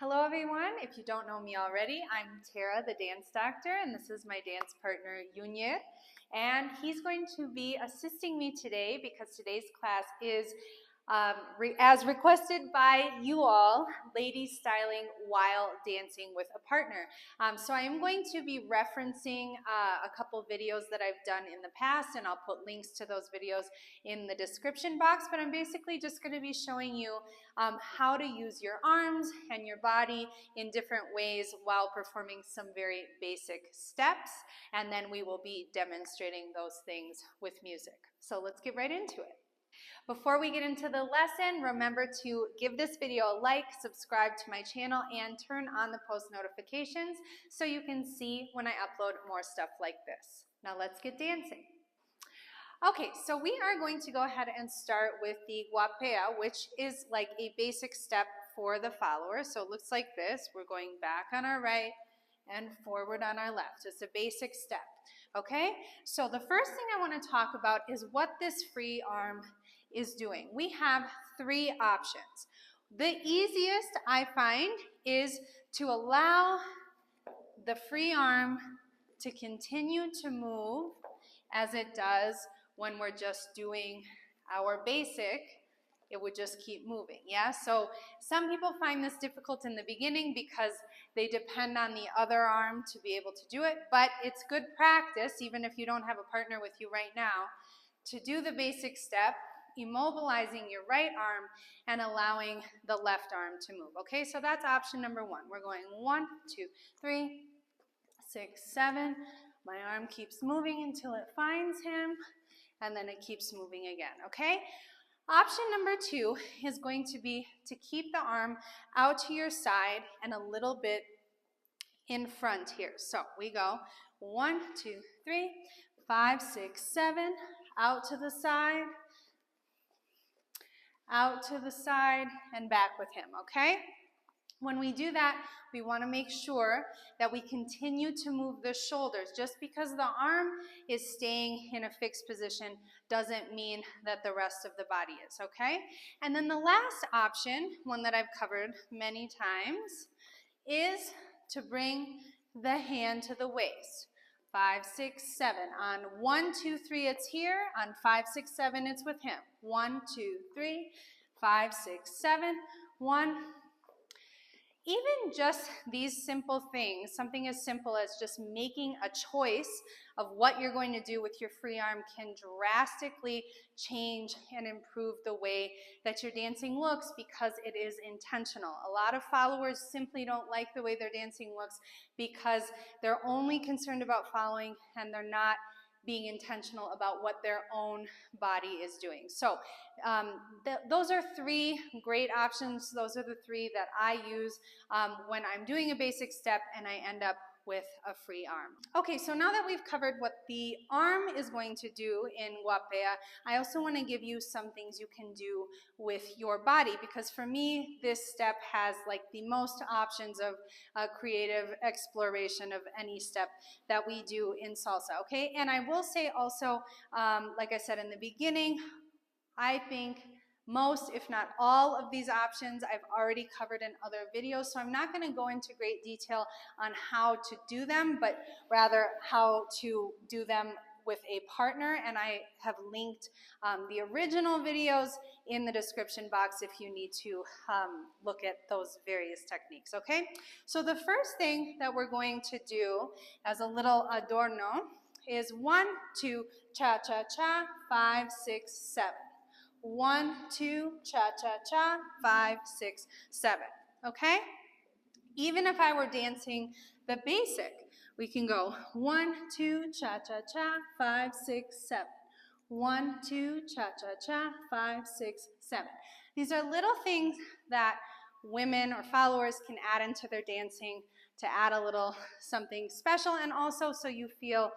Hello everyone, if you don't know me already, I'm Tara, the dance doctor, and this is my dance partner, Yunye. And he's going to be assisting me today because today's class is, as requested by you all, ladies styling while dancing with a partner. So I am going to be referencing a couple videos that I've done in the past, and I'll put links to those videos in the description box, but I'm basically just going to be showing you how to use your arms and your body in different ways while performing some very basic steps, and then we will be demonstrating those things with music. So let's get right into it. Before we get into the lesson, remember to give this video a like, subscribe to my channel, and turn on the post notifications so you can see when I upload more stuff like this. Now let's get dancing. Okay, so we are going to go ahead and start with the Guapea, which is like a basic step for the follower. So it looks like this. We're going back on our right and forward on our left. It's a basic step, okay? So the first thing I want to talk about is what this free arm is doing. We have three options. The easiest I find is to allow the free arm to continue to move as it does when we're just doing our basic. It would just keep moving, yeah? So some people find this difficult in the beginning because they depend on the other arm to be able to do it, but it's good practice, even if you don't have a partner with you right now, to do the basic step, immobilizing your right arm and allowing the left arm to move, okay? So that's option number one. We're going 1, 2, 3, 6, 7. My arm keeps moving until it finds him, and then it keeps moving again, okay? Option number two is going to be to keep the arm out to your side and a little bit in front here. So we go 1, 2, 3, 5, 6, 7, out to the side, and back with him, okay? When we do that, we want to make sure that we continue to move the shoulders. Just because the arm is staying in a fixed position doesn't mean that the rest of the body is, okay? And then the last option, one that I've covered many times, is to bring the hand to the waist. 5, 6, 7. On 1, 2, 3, it's here. On 5, 6, 7, it's with him. 1, 2, 3, 5, 6, 7. 1. Even just these simple things, something as simple as just making a choice of what you're going to do with your free arm can drastically change and improve the way that your dancing looks because it is intentional. A lot of followers simply don't like the way their dancing looks because they're only concerned about following and they're not being intentional about what their own body is doing. So those are three great options. Those are the three that I use when I'm doing a basic step and I end up with a free arm. Okay, so now that we've covered what the arm is going to do in Guapea, I also want to give you some things you can do with your body, because for me, this step has like the most options of creative exploration of any step that we do in salsa, okay? And I will say also, like I said in the beginning, I think most, if not all, of these options I've already covered in other videos, so I'm not going to go into great detail on how to do them, but rather how to do them with a partner, and I have linked the original videos in the description box if you need to look at those various techniques, okay? So the first thing that we're going to do as a little adorno is 1, 2, cha-cha-cha, 5, 6, 7. 1, 2, cha-cha-cha, 5, 6, 7, okay? Even if I were dancing the basic, we can go 1, 2, cha-cha-cha, 5, 6, 7. 1, 2, cha-cha-cha, 5, 6, 7. These are little things that women or followers can add into their dancing to add a little something special, and also so you feel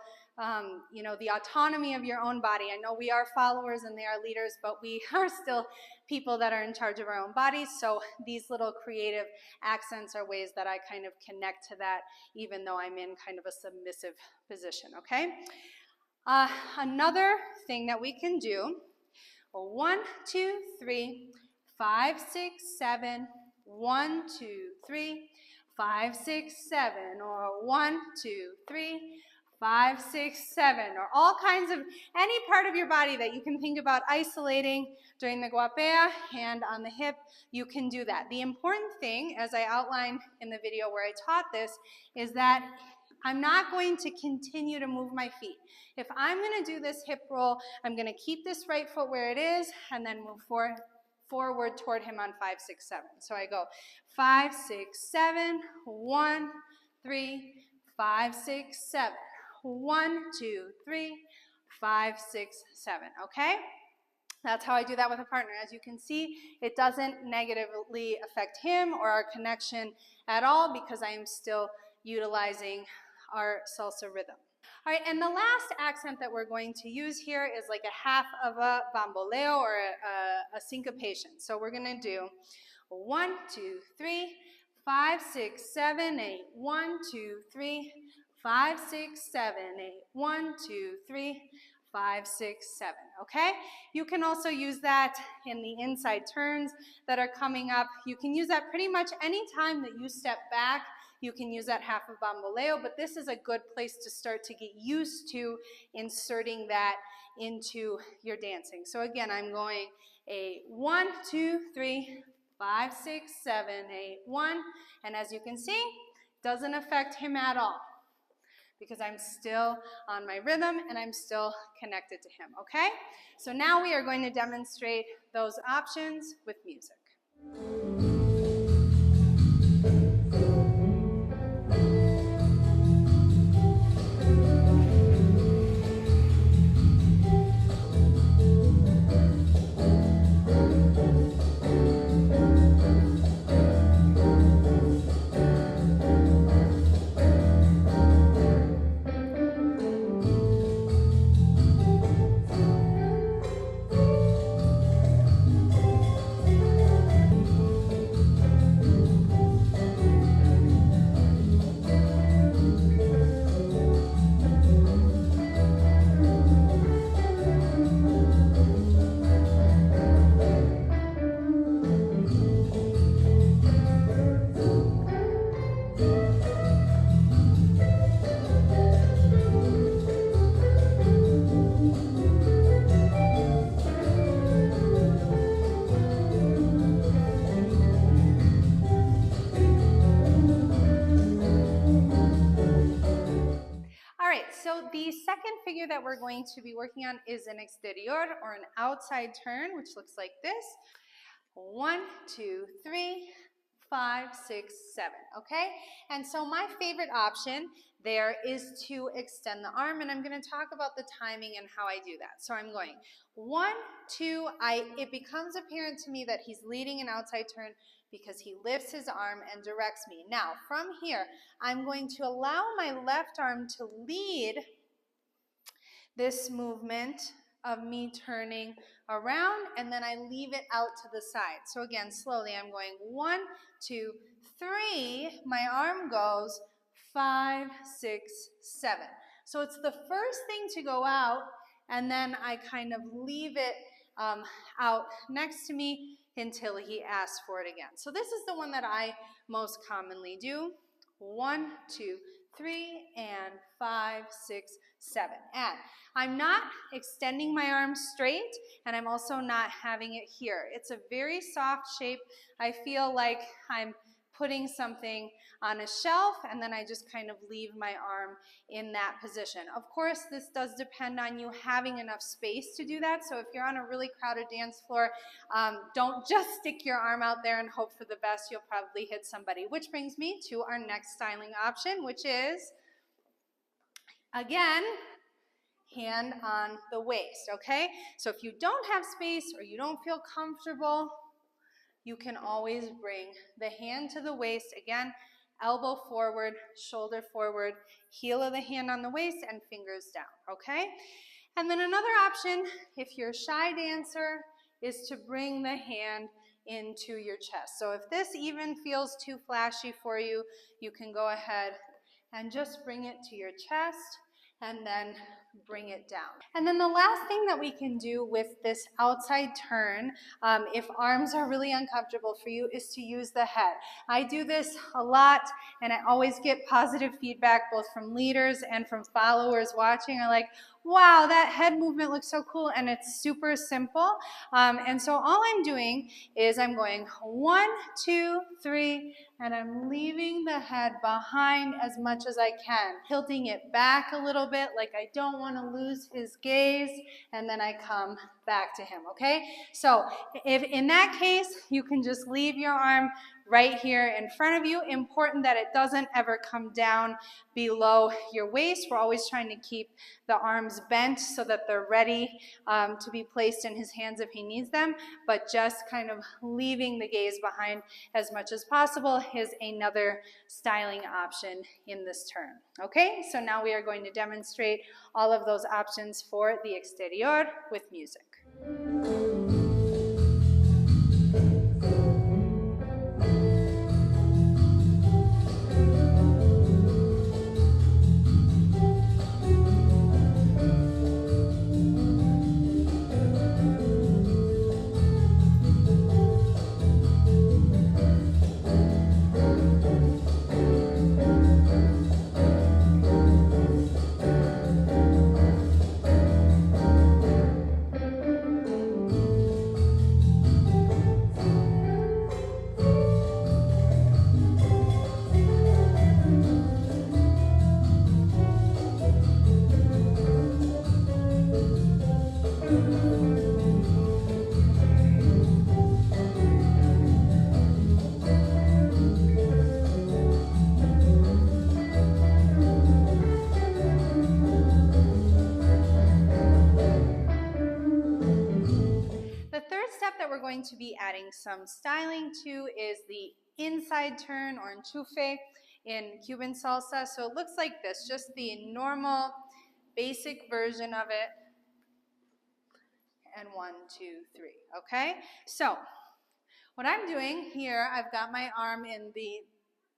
you know, the autonomy of your own body. I know we are followers and they are leaders, but we are still people that are in charge of our own bodies, so these little creative accents are ways that I kind of connect to that, even though I'm in kind of a submissive position, okay? Another thing that we can do, 1, 2, 3, 5, 6, 7, 1, 2, 3, 5, 6, 7, or 1, 2, 3, 5, 6, 7, or all kinds of, any part of your body that you can think about isolating during the guapea, hand on the hip, you can do that. The important thing, as I outlined in the video where I taught this, is that I'm not going to continue to move my feet. If I'm going to do this hip roll, I'm going to keep this right foot where it is and then move forward toward him on 5, 6, 7. So I go 5, 6, 7, 1, 3, 5, 6, 7. 1, 2, 3, 5, 6, 7, okay? That's how I do that with a partner. As you can see, it doesn't negatively affect him or our connection at all because I am still utilizing our salsa rhythm. All right, and the last accent that we're going to use here is like a half of a bamboleo or a syncopation. So we're going to do 1, 2, 3, 5, 6, 7, 8, 1, 2, 3, 5, 6, 7, 8, 1, 2, 3, 5, 6, 7, okay? You can also use that in the inside turns that are coming up. You can use that pretty much any time that you step back. You can use that half of bamboleo, but this is a good place to start to get used to inserting that into your dancing. So again, I'm going a 1, 2, 3, 5, 6, 7, 8, 1, and as you can see, doesn't affect him at all because I'm still on my rhythm and I'm still connected to him, okay? So now we are going to demonstrate those options with music. So the second figure that we're going to be working on is an exterior or an outside turn, which looks like this. 1, 2, 3, 5, 6, 7, okay? And so my favorite option there is to extend the arm, and I'm going to talk about the timing and how I do that. So I'm going 1, 2, it becomes apparent to me that he's leading an outside turn because he lifts his arm and directs me. Now, from here, I'm going to allow my left arm to lead this movement of me turning around, and then I leave it out to the side. So again, slowly, I'm going 1, 2, 3. My arm goes 5, 6, 7. So it's the first thing to go out, and then I kind of leave it out next to me until he asks for it again. So this is the one that I most commonly do. 1, 2, 3, and 5, 6, 7. And I'm not extending my arm straight, and I'm also not having it here. It's a very soft shape. I feel like I'm putting something on a shelf, and then I just kind of leave my arm in that position. Of course, this does depend on you having enough space to do that. So if you're on a really crowded dance floor, don't just stick your arm out there and hope for the best. You'll probably hit somebody. Which brings me to our next styling option, which is, again, hand on the waist, okay? So if you don't have space or you don't feel comfortable, you can always bring the hand to the waist. Again, elbow forward, shoulder forward, heel of the hand on the waist, and fingers down, okay? And then another option, if you're a shy dancer, is to bring the hand into your chest. So if this even feels too flashy for you, you can go ahead and just bring it to your chest and then bring it down. And then the last thing that we can do with this outside turn, if arms are really uncomfortable for you, is to use the head. I do this a lot, and I always get positive feedback both from leaders and from followers watching. Are like, wow, that head movement looks so cool, and it's super simple. And so all I'm doing is I'm going 1, 2, 3, and I'm leaving the head behind as much as I can, tilting it back a little bit like I don't want to lose his gaze, and then I come back to him, okay? So if in that case, you can just leave your arm right here in front of you. Important that it doesn't ever come down below your waist. We're always trying to keep the arms bent so that they're ready to be placed in his hands if he needs them, but just kind of leaving the gaze behind as much as possible is another styling option in this turn. Okay, so now we are going to demonstrate all of those options for the exterior with music. That we're going to be adding some styling to is the inside turn or enchufe in Cuban salsa. So it looks like this, just the normal basic version of it. And 1, 2, 3, okay? So what I'm doing here, I've got my arm in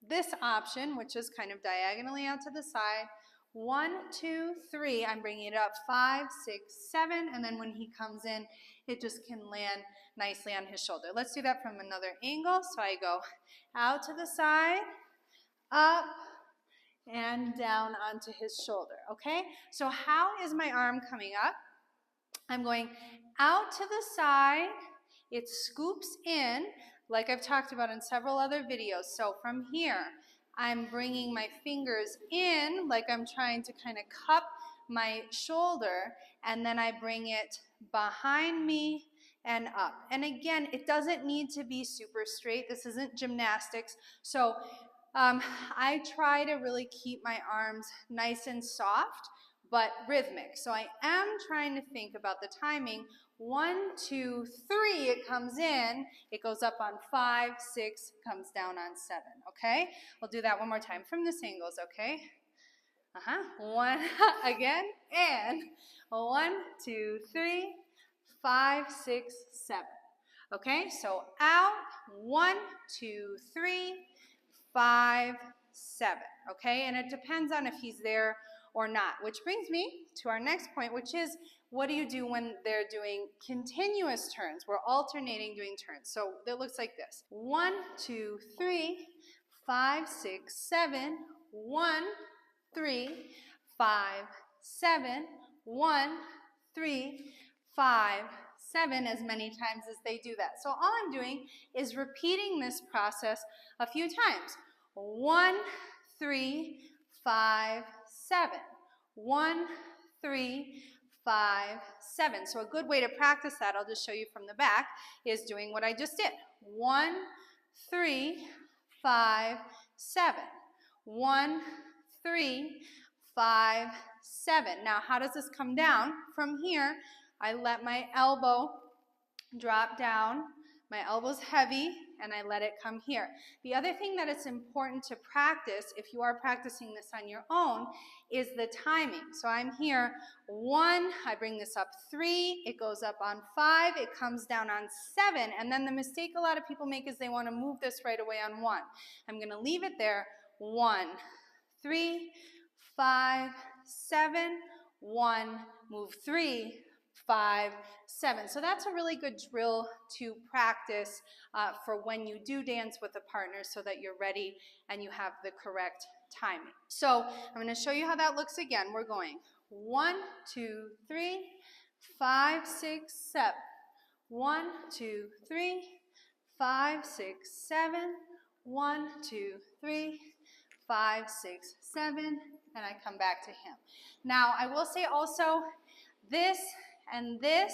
this option, which is kind of diagonally out to the side. 1, 2, 3, I'm bringing it up, 5, 6, 7, and then when he comes in, it just can land nicely on his shoulder. Let's do that from another angle. So I go out to the side, up, and down onto his shoulder, okay? So how is my arm coming up? I'm going out to the side, it scoops in, like I've talked about in several other videos. So from here, I'm bringing my fingers in, like I'm trying to kind of cup my shoulder, and then I bring it behind me and up. And again, it doesn't need to be super straight. This isn't gymnastics. So I try to really keep my arms nice and soft, but rhythmic. So I am trying to think about the timing. 1, 2, 3, it comes in, it goes up on 5, 6, comes down on 7, okay? We'll do that one more time from this angle, okay? 1, again, and 1, 2, 3, 5, 6, 7. Okay, so out, 1, 2, 3, 5, 7. Okay, and it depends on if he's there or not, which brings me to our next point, which is what do you do when they're doing continuous turns? We're alternating doing turns. So it looks like this. 1, 2, 3, 5, 6, 7, 1, 3, 5, 7, 1, 3, 5, 7, as many times as they do that. So all I'm doing is repeating this process a few times. 1, 3, 5, 7. 1, 3, 5, 7. So a good way to practice that, I'll just show you from the back, is doing what I just did. 1, 3, 5, 7. 1, 3, 5, 7. Now, how does this come down? From here, I let my elbow drop down. My elbow's heavy, and I let it come here. The other thing that it's important to practice, if you are practicing this on your own, is the timing. So I'm here, 1, I bring this up 3, it goes up on 5, it comes down on 7, and then the mistake a lot of people make is they want to move this right away on 1. I'm going to leave it there, 1, 3, 5, 7, 1, move 3, 5, 7. So that's a really good drill to practice for when you do dance with a partner so that you're ready and you have the correct timing. So I'm going to show you how that looks again. We're going 1, 2, 3, 5, 6, 7. 1, 2, 3, 5, 6, 7. 1, 2, 3, 5, 6, 7, and I come back to him. Now, I will say also, this and this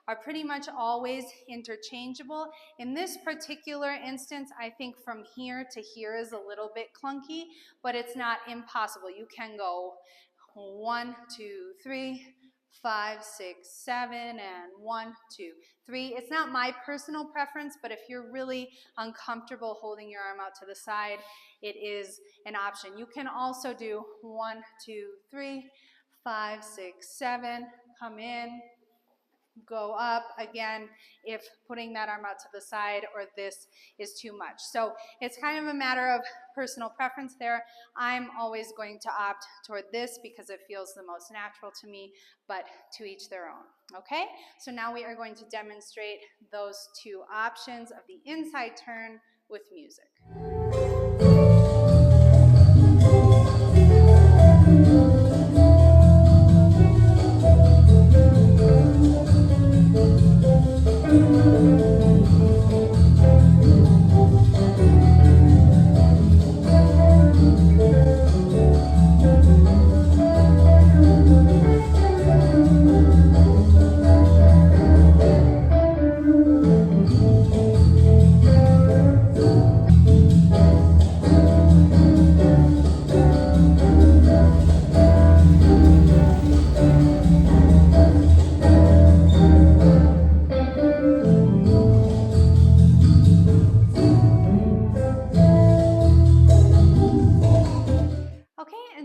are pretty much always interchangeable. In this particular instance, I think from here to here is a little bit clunky, but it's not impossible. You can go 1, 2, 3, 5, 6, 7, and 1, 2, 3. It's not my personal preference, but if you're really uncomfortable holding your arm out to the side, it is an option. You can also do 1, 2, 3, 5, 6, 7, come in, go up again if putting that arm out to the side or this is too much. So it's kind of a matter of personal preference there. I'm always going to opt toward this because it feels the most natural to me, but to each their own. Okay, so now we are going to demonstrate those two options of the inside turn with music.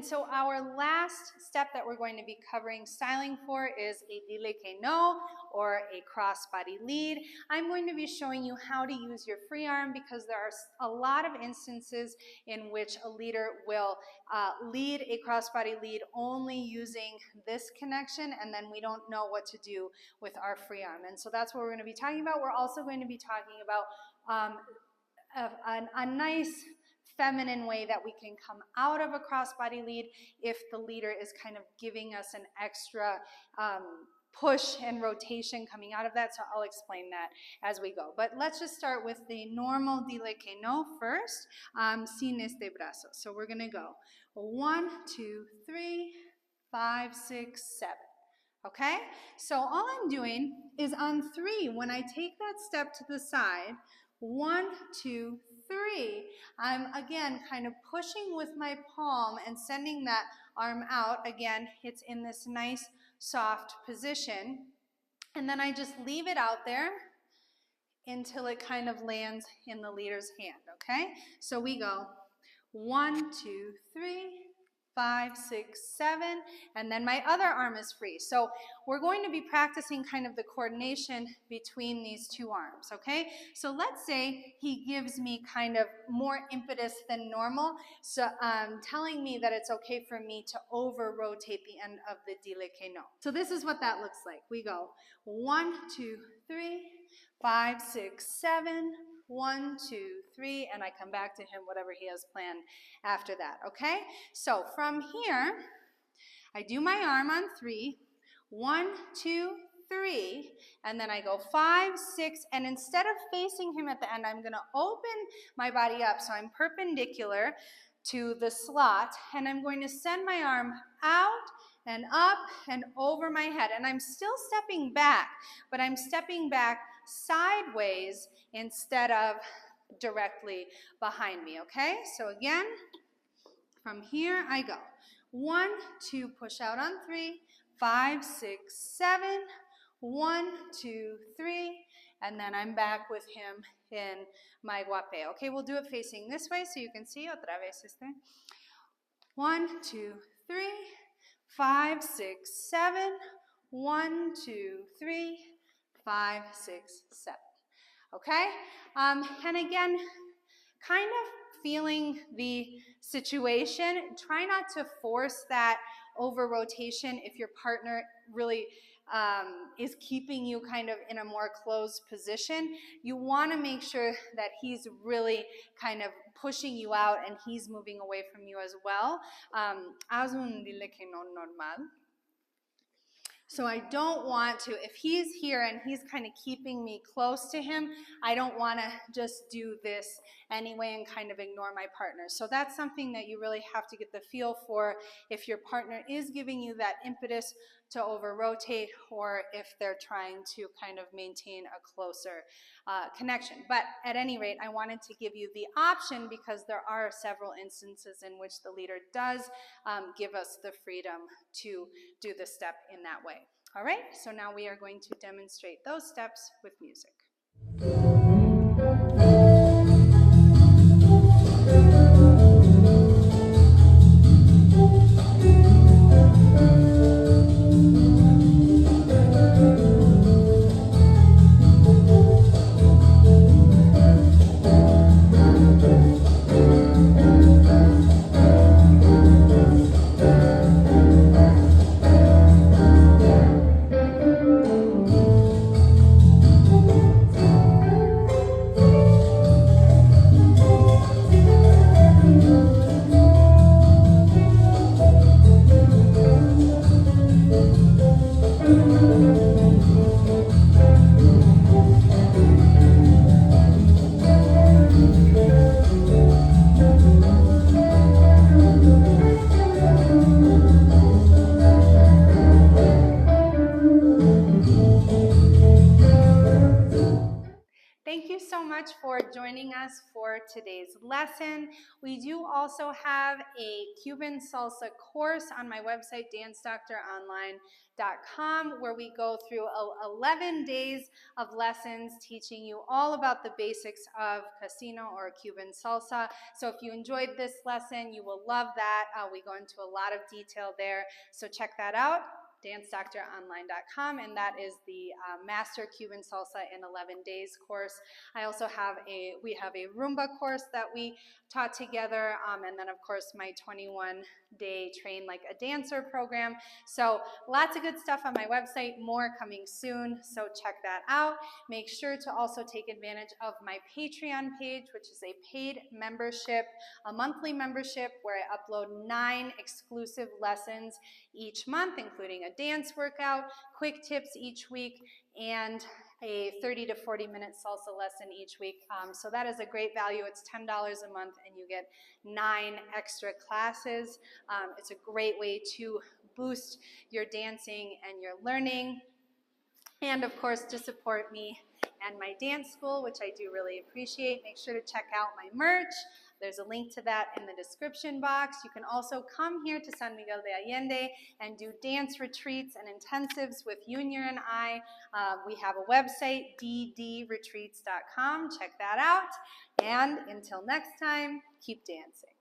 So our last step that we're going to be covering styling for is a dile que no, or a crossbody lead. I'm going to be showing you how to use your free arm because there are a lot of instances in which a leader will lead a crossbody lead only using this connection, and then we don't know what to do with our free arm. And so that's what we're going to be talking about. We're also going to be talking about a nice feminine way that we can come out of a crossbody lead if the leader is kind of giving us an extra push and rotation coming out of that. So I'll explain that as we go. But let's just start with the normal dile que no first, sin este brazo. So we're going to go 1, 2, 3, 5, 6, 7. Okay? So all I'm doing is on 3, when I take that step to the side, 1, 2, 3, I'm again kind of pushing with my palm and sending that arm out. Again, it's in this nice soft position. And then I just leave it out there until it kind of lands in the leader's hand, okay? So we go 1, 2, 3, 5, 6, 7, and then my other arm is free. So we're going to be practicing kind of the coordination between these two arms, okay? So let's say he gives me kind of more impetus than normal, so telling me that it's okay for me to over-rotate the end of the dile que no. So this is what that looks like. We go 1, 2, 3, 5, 6, 7, 1, 2, 3, and I come back to him, whatever he has planned after that, okay? So from here, I do my arm on 3, 1, 2, 3, and then I go 5, 6, and instead of facing him at the end, I'm going to open my body up so I'm perpendicular to the slot, and I'm going to send my arm out and up and over my head, and I'm still stepping back, but I'm stepping back sideways instead of directly behind me, okay? So again, from here I go 1, 2, push out on 3, 5, 6, 7, 1, 2, 3, and then I'm back with him in my guapea. Okay, we'll do it facing this way so you can see. Otra vez este. 1, 2, 3, 5, 6, 7, 1, 2, 3, 5, 6, 7. Okay? And again, kind of feeling the situation. Try not to force that over rotation, if your partner really is keeping you kind of in a more closed position, you want to make sure that he's really kind of pushing you out and he's moving away from you as well. Haz un dile que no normal. So I don't want to, if he's here and he's kind of keeping me close to him, I don't want to just do this anyway and kind of ignore my partner. So that's something that you really have to get the feel for if your partner is giving you that impetus to over-rotate or if they're trying to kind of maintain a closer connection. But at any rate, I wanted to give you the option because there are several instances in which the leader does give us the freedom to do the step in that way. All right, so now we are going to demonstrate those steps with music. Thank you so much for joining us for today's lesson. We do also have a Cuban salsa course on my website, dancedoctoronline.com, where we go through 11 days of lessons teaching you all about the basics of casino or Cuban salsa. So if you enjoyed this lesson, you will love that. We go into a lot of detail there, so check that out. DanceDoctorOnline.com, and that is the Master Cuban Salsa in 11 Days course. I also have we have a Rumba course that we taught together, and then of course my 21-day Train Like a Dancer program. So lots of good stuff on my website, more coming soon, so check that out. Make sure to also take advantage of my Patreon page, which is a paid membership, a monthly membership where I upload 9 exclusive lessons each month, including a dance workout, quick tips each week, and a 30 to 40 minute salsa lesson each week. So that is a great value. It's $10 a month and you get 9 extra classes. It's a great way to boost your dancing and your learning. And of course, to support me and my dance school, which I do really appreciate. Make sure to check out my merch. There's a link to that in the description box. You can also come here to San Miguel de Allende and do dance retreats and intensives with Junior and I. We have a website, ddretreats.com. Check that out. And until next time, keep dancing.